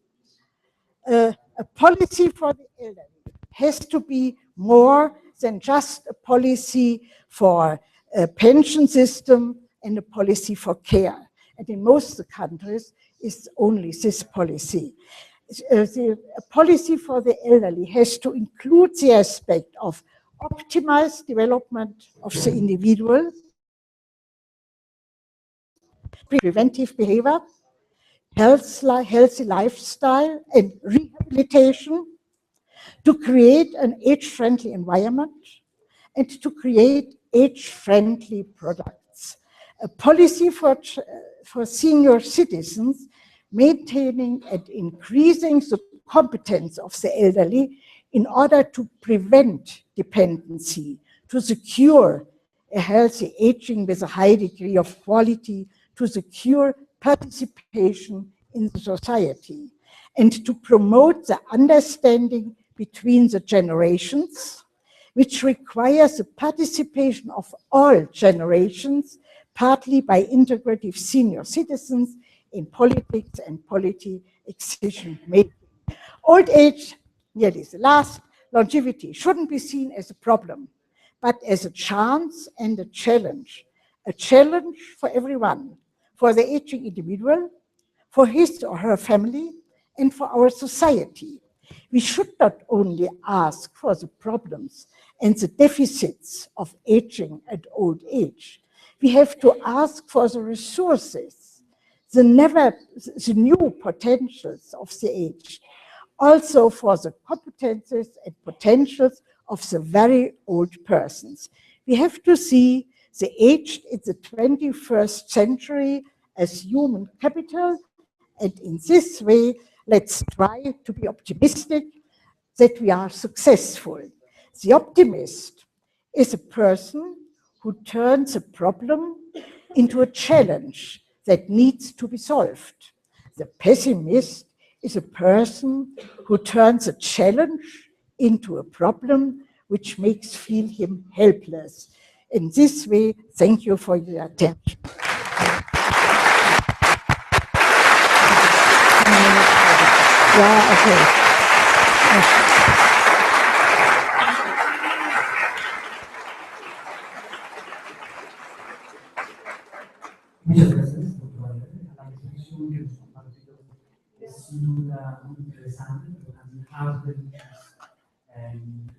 A policy for the elderly has to be more than just a policy for a pension system and a policy for care. And in most countries, it's only this policy. The policy for the elderly has to include the aspect of optimized development of the individual, preventive behavior, healthy lifestyle, and rehabilitation, to create an age-friendly environment, and to create age-friendly products. A policy for senior citizens, maintaining and increasing the competence of the elderly in order to prevent dependency, to secure a healthy aging with a high degree of quality, to secure participation in the society, and to promote the understanding between the generations, which requires the participation of all generations, partly by integrative senior citizens in politics and policy decision making. Old age, nearly the last, longevity shouldn't be seen as a problem, but as a chance and a challenge for everyone, for the aging individual, for his or her family, and for our society. We should not only ask for the problems and the deficits of aging and old age. We have to ask for the resources, the new potentials of the age, also for the competences and potentials of the very old persons. We have to see the aged in the 21st century as human capital, and in this way, let's try to be optimistic that we are successful. The optimist is a person who turns a problem into a challenge that needs to be solved. The pessimist is a person who turns a challenge into a problem which makes feel him helpless. In this way, thank you for your attention. Yeah, okay. Muchas gracias, doctora. La exposición que nos compartió es sin duda muy interesante, pero también abre muchas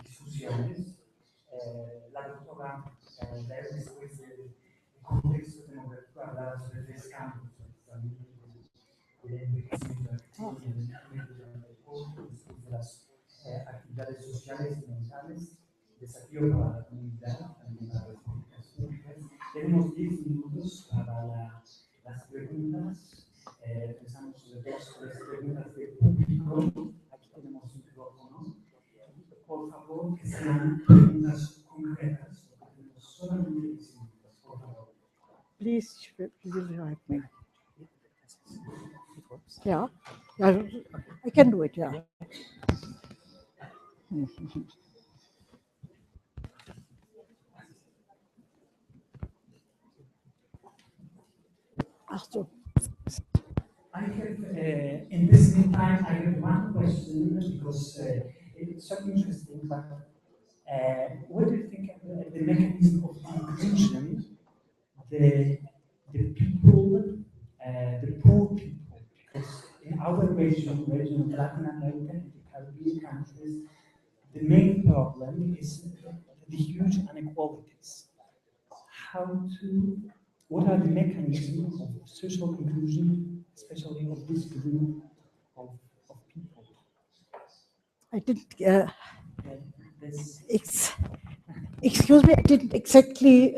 discusiones. La doctora Lehr, después del contexto demográfico, hablaba sobre tres campos, también el envejecimiento activo y el envejecimiento del deporte, después de las actividades sociales y mentales, desafío para la comunidad, también para las políticas públicas. Tenemos 10 minutos para las preguntas. Empezamos sobre 2 o 3 preguntas de público. Aquí tenemos un micrófono. Por favor, que sean preguntas concretas. Tenemos solamente 10 minutos, por favor. Please help me. Yeah, yeah, I can do it, yeah. Ach so. I have, in this meantime, I have one question because it's so interesting, but what do you think of the mechanism of inclusion, the people, the poor people? Because in our region of Latin America and the Caribbean countries, the main problem is the huge inequalities. What are the mechanisms of social inclusion, especially of this group of people? I didn't, excuse me, I didn't exactly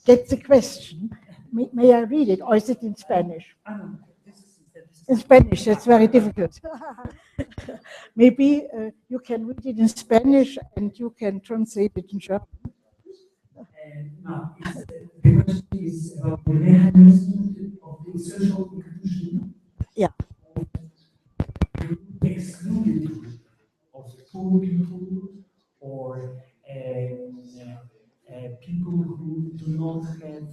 get the question. May I read it, or is it in Spanish? In Spanish, it's very difficult. Maybe you can read it in Spanish and you can translate it in German. No, the question is about the mechanism of the social inclusion. Yeah. Of the excluded group of poor people or people who do not have,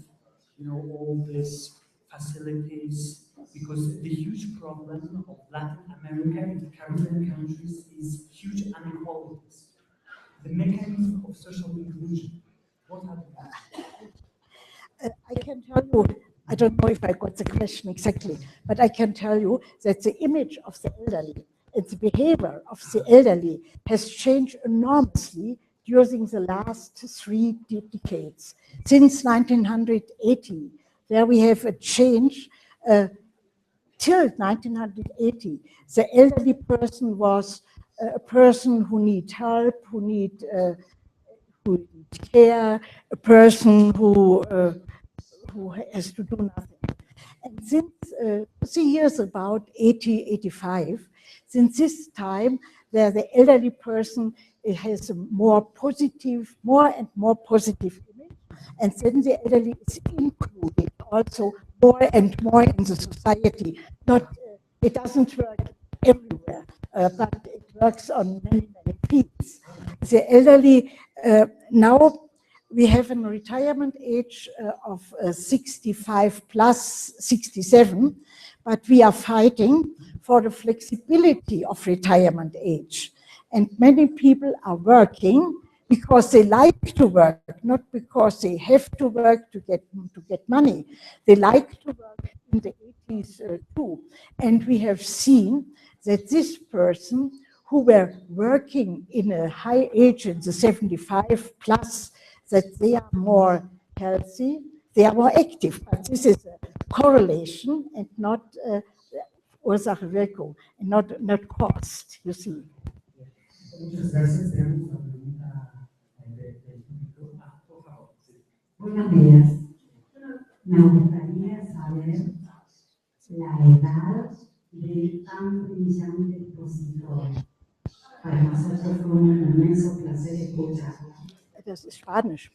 all these facilities. Because the huge problem of Latin America and the Caribbean countries is huge inequalities. The mechanism of social inclusion. What are the I can tell you, I don't know if I got the question exactly, but I can tell you that the image of the elderly and the behavior of the elderly has changed enormously during the last 3 decades. Since 1980, there we have a change. Till 1980, the elderly person was a person who needs help, who needs care, a person who has to do nothing. And since the years about 80, 85, since this time, where the elderly person has a more and more positive image, and then the elderly is included also more and more in the society. It doesn't work everywhere, but it works on many fields. The elderly, now we have a retirement age of 65 plus 67, but we are fighting for the flexibility of retirement age. And many people are working because they like to work, not because they have to work to get money. They like to work in the 80s too. And we have seen that this person who were working in a high age, in the 75 plus, that they are more healthy, they are more active. But this is a correlation and not Ursache-Wirkung, and not cost, you see. Muchas gracias. Tenemos una pregunta del público. Por favor. Buenos días. Me gustaría saber la edad de tan brillante expositor. Para nosotros fue un inmenso placer escucharla. Das ist Spanisch.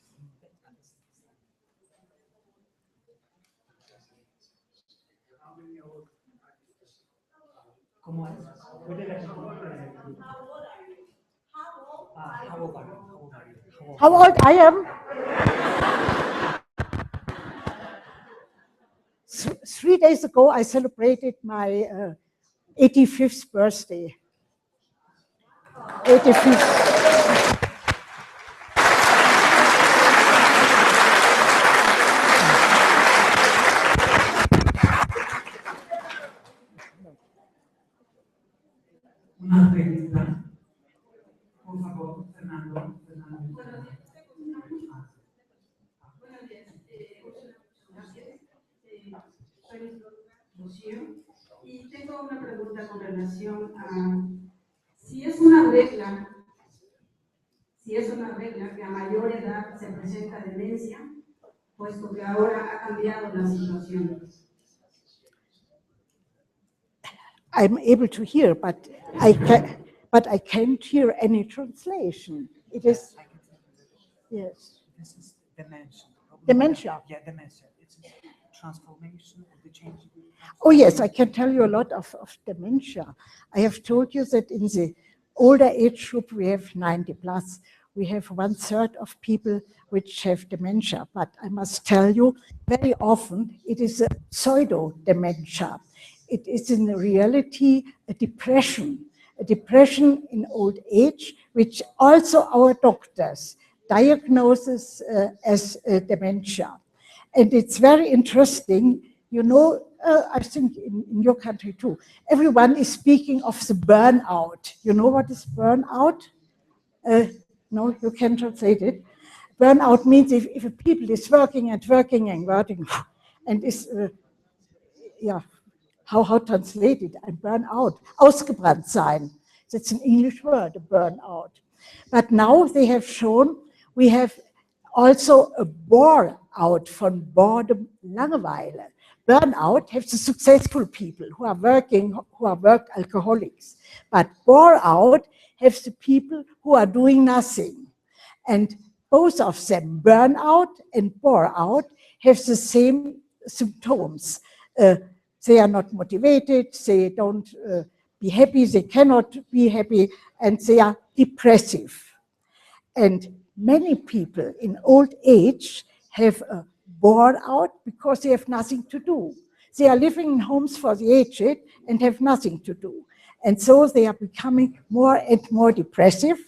¿Cómo es? How old I am? 3 days ago, I celebrated my 85th birthday. 85th. Una pregunta. Por favor, Fernando. Buenos días, Ursula, gracias. Soy Rocío y tengo una pregunta con relación a si es una regla que a mayor edad se presenta demencia, puesto que ahora ha cambiado la situación. I'm able to hear, but I can't hear any translation. It is, yes. This is dementia. Dementia. Yeah, dementia. It's a transformation of the change. Oh yes, I can tell you a lot of dementia. I have told you that in the older age group we have 90 plus. We have 1/3 of people which have dementia, but I must tell you, very often it is a pseudo-dementia. It is in reality a depression in old age, which also our doctors diagnose as dementia. And it's very interesting, you know, I think in your country too, everyone is speaking of the burnout. You know what is burnout? No, you can translate it. Burnout means if a people is working and working and working and is, yeah, how translate it? And burn out, ausgebrannt sein. That's an English word, a burnout. But now they have shown we have also a bore out von boredom, Langeweile. Burnout have the successful people who are working, who are work alcoholics. But bore out have the people who are doing nothing. And both of them, burnout and bore out, have the same symptoms. They are not motivated, they don't be happy, they cannot be happy, and they are depressive. And many people in old age have a bored out because they have nothing to do. They are living in homes for the aged and have nothing to do. And so they are becoming more and more depressive.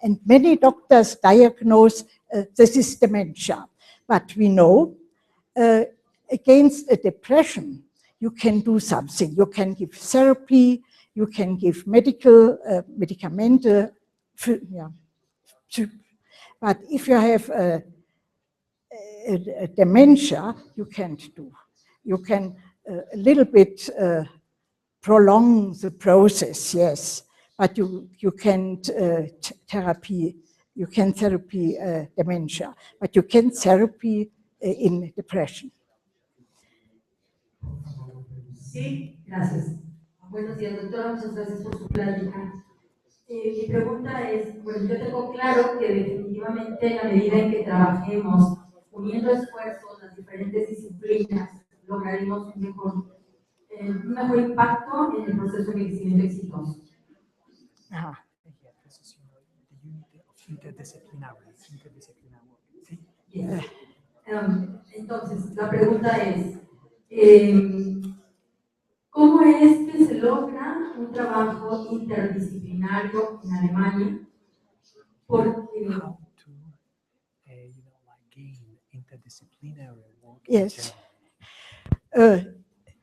And many doctors diagnose this is dementia. But we know against a depression, you can do something. You can give therapy, you can give medical medicamente. Yeah. But if you have a dementia, you can't do. You can a little bit prolong the process, yes, but you can't therapy dementia, but you can therapy in depression. Sí, gracias. Buenos días, doctora, muchas gracias por su plática. Mi pregunta es, bueno, yo tengo claro que definitivamente en la medida en que trabajemos uniendo esfuerzos, las diferentes disciplinas, lograremos un mejor impacto en el proceso de envejecimiento exitoso. Ajá. Yes. Entonces, la pregunta es, ¿cómo es que se logra un trabajo interdisciplinario en Alemania? Porque yes.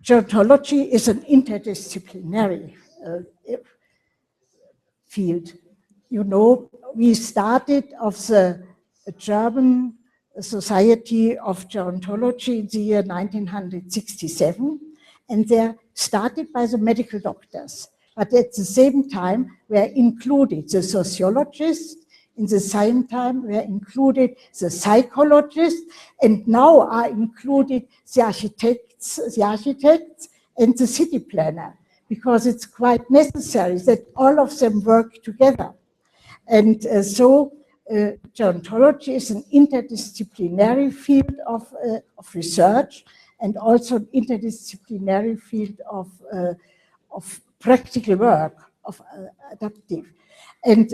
Gerontology is an interdisciplinary field. You know, we started of the German Society of Gerontology in the year 1967, and they're started by the medical doctors. But at the same time, were included the sociologists, in the same time were included the psychologists, and now are included the architects and the city planner, because it's quite necessary that all of them work together. And so gerontology is an interdisciplinary field of research, and also an interdisciplinary field of practical work, of adaptive. And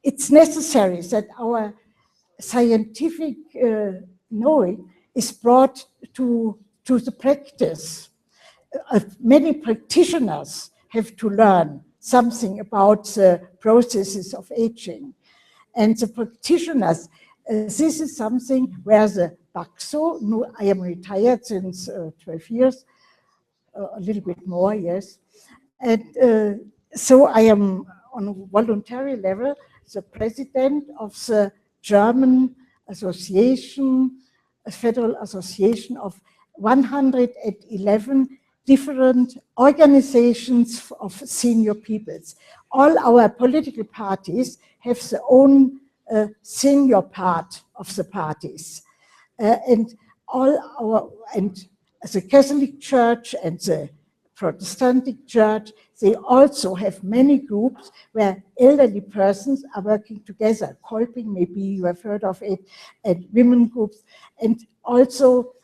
it's necessary that our scientific knowing is brought to the practice. many practitioners have to learn something about the processes of aging. And the practitioners, this is something where the BAXO, no, I am retired since 12 years, a little bit more, yes. And so I am on a voluntary level the president of the German Association, a Federal Association of 111 different organizations of senior peoples. All our political parties have their own senior part of the parties. And the Catholic Church and the Protestant Church, they also have many groups where elderly persons are working together. Kolping, maybe you have heard of it, and women groups. And also,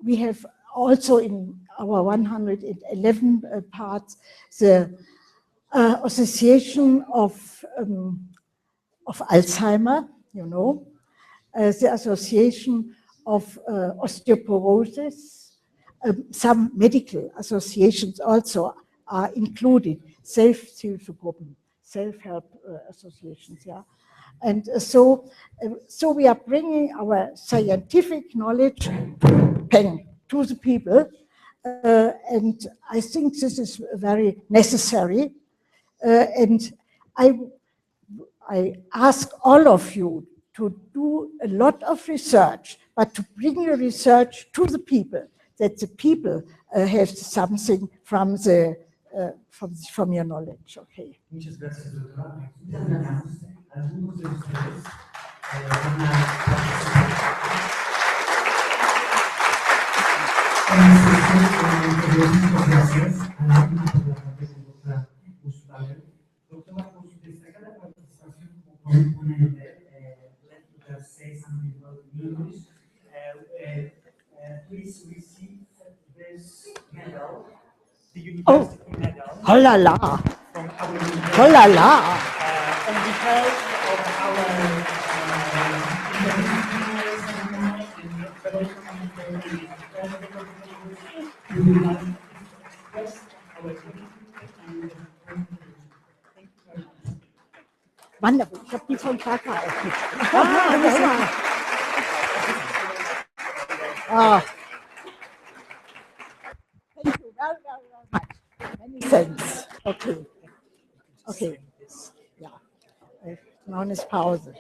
we have also in our 111 parts, the Association of Alzheimer, you know, the Association of Osteoporosis. Some medical associations also are included, Selbsthilfegruppen, self-help associations, yeah. And so we are bringing our scientific knowledge to the people, and I think this is very necessary. And I ask all of you to do a lot of research, but to bring your research to the people, that the people have something from your knowledge. Okay. Muchas gracias, doctora. Algunos de ustedes van a participar en la sesión. Muchas gracias a la última por la parte de la doctora Ursula. Doctora, por su destacada participación como ponente, let me just say something about English. Please receive this medal, the university medal. Oh la la! From our university. Oh la la! On behalf of our Wonderful. Ich habe die von Kaka auch mit. Thank you very, very, very much. Many thanks. Okay. Okay. Ja. Noch eine Pause.